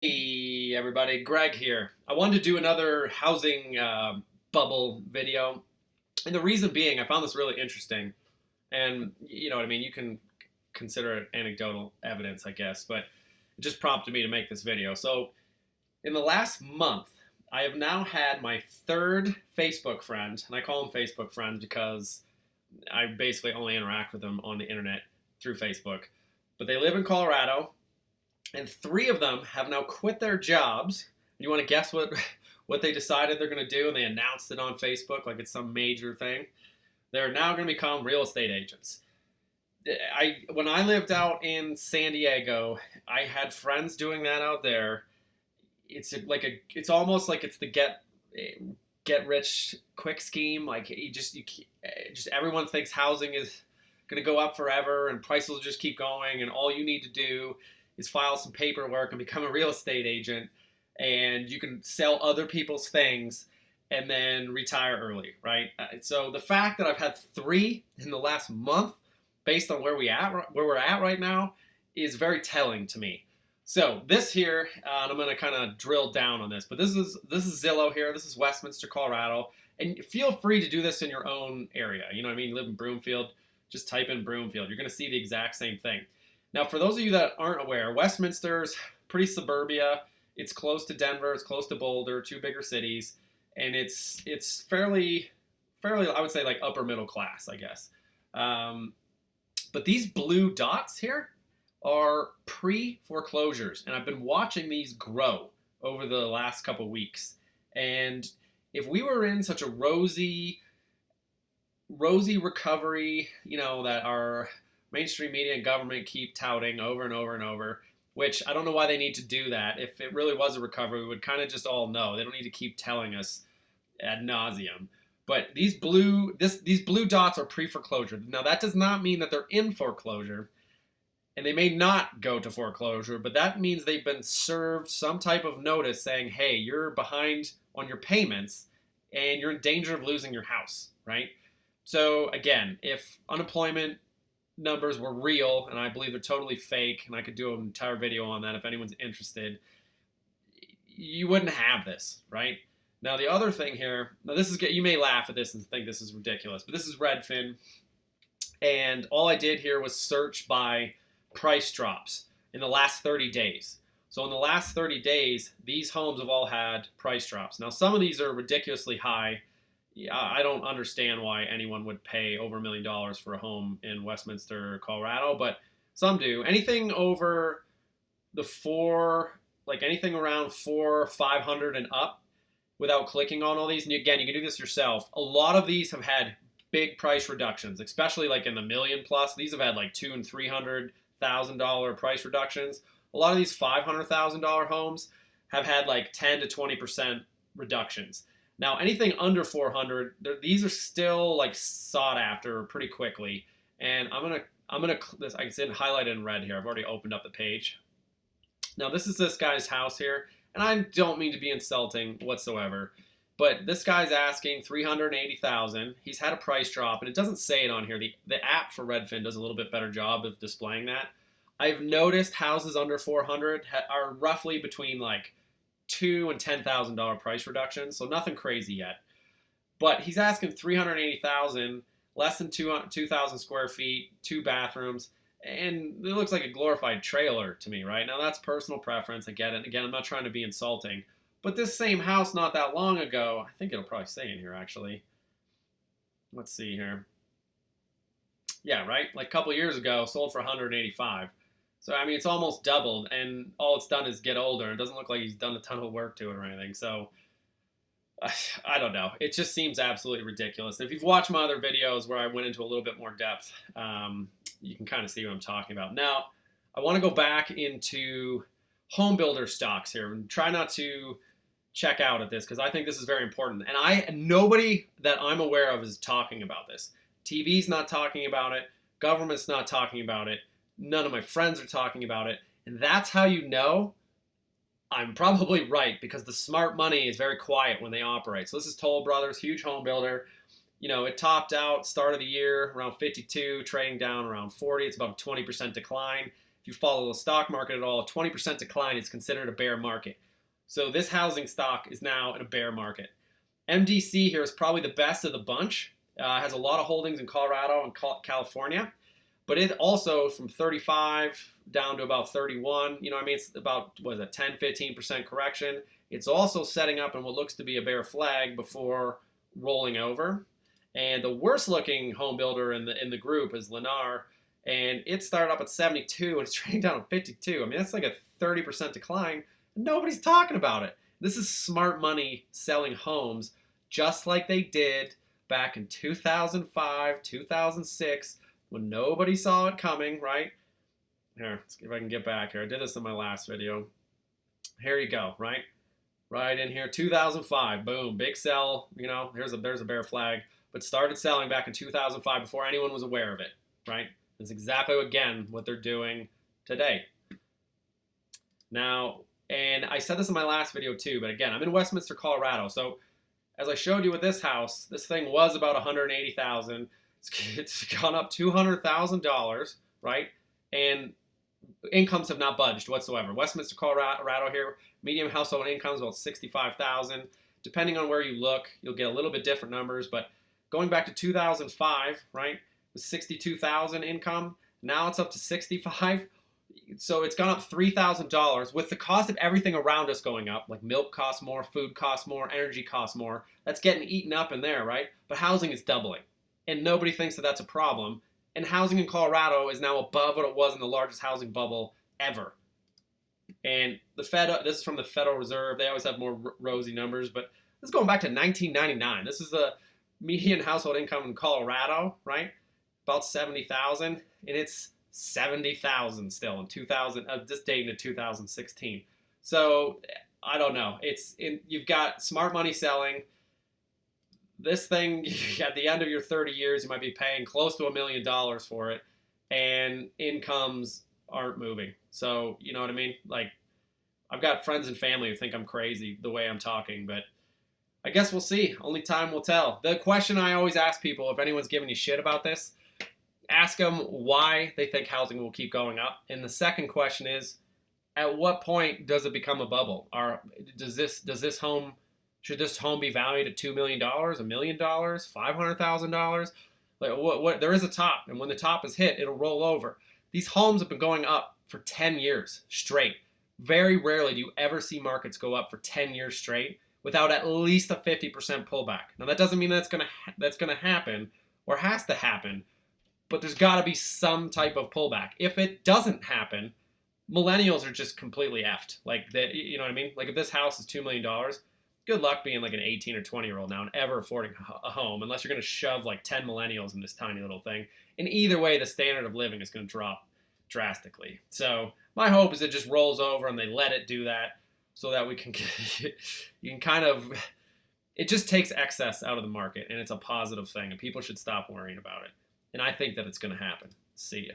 Hey everybody, Greg here. I wanted to do another housing bubble video, and the reason being, I found this really interesting. And you know what I mean. You can consider it anecdotal evidence, I guess, but it just prompted me to make this video. So, in the last month, I have now had my third Facebook friend, and I call them Facebook friends because I basically only interact with them on the internet through Facebook. But they live in Colorado, and three of them have now quit their jobs. You want to guess what they decided they're going to do, and they announced it on Facebook like it's some major thing. They're now going to become real estate agents. When I lived out in San Diego, I had friends doing that out there. It's almost like it's the get rich quick scheme. Like just everyone thinks housing is going to go up forever and prices will just keep going, and all you need to do is file some paperwork and become a real estate agent, and you can sell other people's things and then retire early, right? So the fact that I've had three in the last month, based on where we're at right now, is very telling to me. So this here, and I'm going to kind of drill down on this, but this is Zillow here. This is Westminster, Colorado, and feel free to do this in your own area. You know what I mean? You live in Broomfield, just type in Broomfield. You're going to see the exact same thing. Now, for those of you that aren't aware, Westminster's pretty suburbia. It's close to Denver. It's close to Boulder, two bigger cities, and it's fairly, I would say, like upper middle class, I guess. But these blue dots here are pre-foreclosures, and I've been watching these grow over the last couple weeks. And if we were in such a rosy recovery, you know, that our mainstream media and government keep touting over and over and over, which I don't know why they need to do that. If it really was a recovery, we would kind of just all know. They don't need to keep telling us ad nauseum. But these blue dots are pre-foreclosure. Now, that does not mean that they're in foreclosure, and they may not go to foreclosure, but that means they've been served some type of notice saying, hey, you're behind on your payments, and you're in danger of losing your house, right? So, again, if unemployment numbers were real, and I believe they're totally fake, and I could do an entire video on that if anyone's interested, you wouldn't have this, right? Now, the other thing here, now this is, you may laugh at this and think this is ridiculous, but this is Redfin, and all I did here was search by price drops in the last 30 days. So in the last 30 days, these homes have all had price drops. Now, some of these are ridiculously high. I don't understand why anyone would pay over $1 million for a home in Westminster, Colorado, but some do. Anything over the anything around 500 and up, without clicking on all these. And again, you can do this yourself. A lot of these have had big price reductions, especially like in the million plus. These have had like $200,000 and $300,000 price reductions. A lot of these $500,000 homes have had like 10 to 20% reductions. Now, anything under 400, these are still like sought after pretty quickly. And I can see it highlighted in red here. I've already opened up the page. Now, this is this guy's house here, and I don't mean to be insulting whatsoever, but this guy's asking $380,000. He's had a price drop, and it doesn't say it on here. The app for Redfin does a little bit better job of displaying that. I've noticed houses under 400 are roughly between like $2,000 and $10,000 price reduction, so nothing crazy yet. But he's asking $380,000, less than 2,000 square feet, 2 bathrooms, and it looks like a glorified trailer to me, right? Now, that's personal preference. I get it. Again, I'm not trying to be insulting. But this same house not that long ago, I think it'll probably say in here, actually. Let's see here. Yeah, right? Like a couple years ago, sold for $185,000. So, I mean, it's almost doubled, and all it's done is get older. It doesn't look like he's done a ton of work to it or anything. So, I don't know. It just seems absolutely ridiculous. And if you've watched my other videos where I went into a little bit more depth, you can kind of see what I'm talking about. Now, I want to go back into home builder stocks here and try not to check out at this because I think this is very important. And nobody that I'm aware of is talking about this. TV's not talking about it. Government's not talking about it. None of my friends are talking about it. And that's how you know I'm probably right, because the smart money is very quiet when they operate. So this is Toll Brothers, huge home builder. You know, it topped out start of the year around 52, trading down around 40. It's about a 20% decline. if you follow the stock market at all, a 20% decline is considered a bear market. So this housing stock is now in a bear market. MDC here is probably the best of the bunch. Has a lot of holdings in Colorado and California, but it also from 35 down to about 31. You know, I mean, it's about, what is it, 10, 15% correction. It's also setting up in what looks to be a bear flag before rolling over. And the worst looking home builder in the group is Lennar, and it started up at 72 and it's trading down at 52. I mean, that's like a 30% decline. Nobody's talking about it. This is smart money selling homes just like they did back in 2005, 2006, when nobody saw it coming, right? Here, let's see if I can get back here. I did this in my last video. Here you go, right? Right in here, 2005, boom, big sell, you know, there's a bear flag, but started selling back in 2005 before anyone was aware of it, right? That's exactly, again, what they're doing today. Now, and I said this in my last video too, but again, I'm in Westminster, Colorado, so as I showed you with this house, this thing was about $180,000. It's gone up $200,000, right? And incomes have not budged whatsoever. Westminster, Colorado here, median household income is about $65,000. Depending on where you look, you'll get a little bit different numbers, but going back to 2005, right, with $62,000 income, now it's up to $65,000. So it's gone up $3,000 with the cost of everything around us going up, like milk costs more, food costs more, energy costs more. That's getting eaten up in there, right? But housing is doubling, and nobody thinks that that's a problem. And housing in Colorado is now above what it was in the largest housing bubble ever. And the Fed, this is from the Federal Reserve. They always have more rosy numbers, but this is going back to 1999. This is the median household income in Colorado, right? About 70,000, and it's 70,000 still in 2000. This dating to 2016. So I don't know. You've got smart money selling. This thing, at the end of your 30 years, you might be paying close to $1 million for it, and incomes aren't moving. So, you know what I mean? Like, I've got friends and family who think I'm crazy the way I'm talking, but I guess we'll see. Only time will tell. The question I always ask people, if anyone's giving you shit about this, ask them why they think housing will keep going up. And the second question is, at what point does it become a bubble? Or should this home be valued at $2 million, $1 million, $500,000? Like what? There is a top, and when the top is hit, it'll roll over. These homes have been going up for 10 years straight. Very rarely do you ever see markets go up for 10 years straight without at least a 50% pullback. Now that doesn't mean that's gonna happen or has to happen, but there's got to be some type of pullback. If it doesn't happen, millennials are just completely effed. Like that, you know what I mean? Like if this house is $2 million, good luck being like an 18 or 20-year-old now and ever affording a home, unless you're going to shove like 10 millennials in this tiny little thing. And either way, the standard of living is going to drop drastically. So my hope is it just rolls over and they let it do that, so that we can you can kind of, it just takes excess out of the market, and it's a positive thing, and people should stop worrying about it. And I think that it's going to happen. See ya.